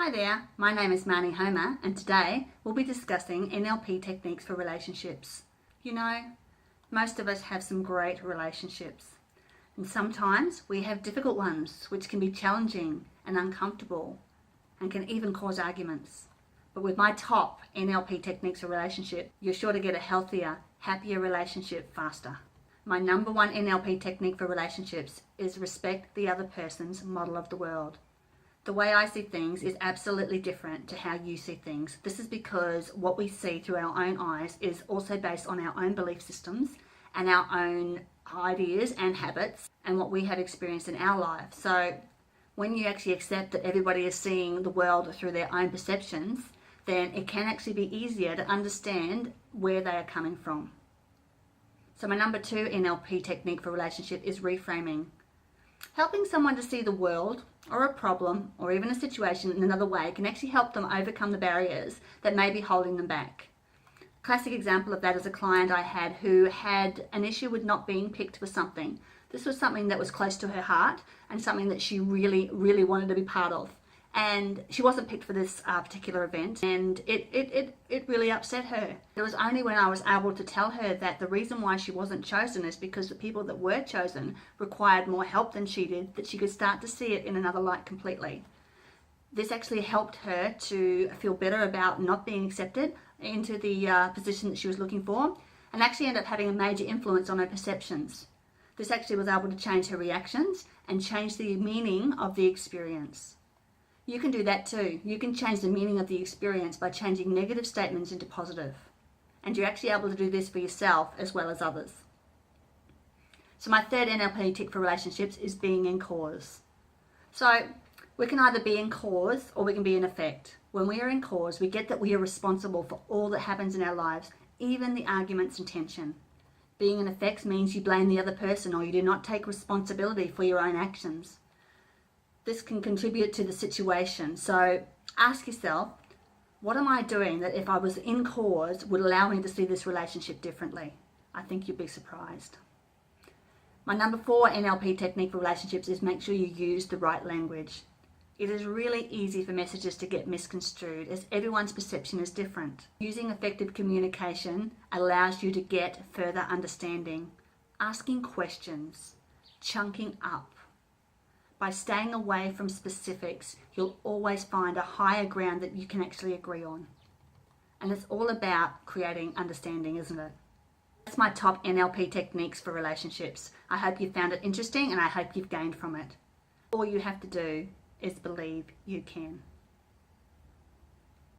Hi there, my name is Maini and today we'll be discussing NLP techniques for relationships. You know, most of us have some great relationships and sometimes we have difficult ones which can be challenging and uncomfortable and can even cause arguments. But with my top NLP techniques for relationship, you're sure to get a healthier, happier relationship faster. My number one NLP technique for relationships is respect the other person's model of the world. The way I see things is absolutely different to how you see things. This is because what we see through our own eyes is also based on our own belief systems and our own ideas and habits and what we have experienced in our lives. So when you actually accept that everybody is seeing the world through their own perceptions, then it can actually be easier to understand where they are coming from. So my number two NLP technique for relationship is reframing. Helping someone to see the world or a problem or even a situation in another way can actually help them overcome the barriers that may be holding them back. A classic example of that is a client I had who had an issue with not being picked for something. This was something that was close to her heart and something that she really wanted to be part of. And she wasn't picked for this particular event, and it really upset her. It was only when I was able to tell her that the reason why she wasn't chosen is because the people that were chosen required more help than she did, that she could start to see it in another light completely. This actually helped her to feel better about not being accepted into the position that she was looking for, and actually ended up having a major influence on her perceptions. This actually was able to change her reactions and change the meaning of the experience. You can do that too. You can change the meaning of the experience by changing negative statements into positive. And you're actually able to do this for yourself as well as others. So my third NLP tip for relationships is being in cause. So we can either be in cause or we can be in effect. When we are in cause, we get that we are responsible for all that happens in our lives, even the arguments and tension. Being in effect means you blame the other person or you do not take responsibility for your own actions. This can contribute to the situation. So ask yourself, what am I doing that if I was in cause would allow me to see this relationship differently? I think you'd be surprised. My number four NLP technique for relationships is make sure you use the right language. It is really easy for messages to get misconstrued as everyone's perception is different. Using effective communication allows you to get further understanding, asking questions, chunking up. By staying away from specifics, you'll always find a higher ground that you can actually agree on. And it's all about creating understanding, isn't it? That's my top NLP techniques for relationships. I hope you found it interesting and I hope you've gained from it. All you have to do is believe you can.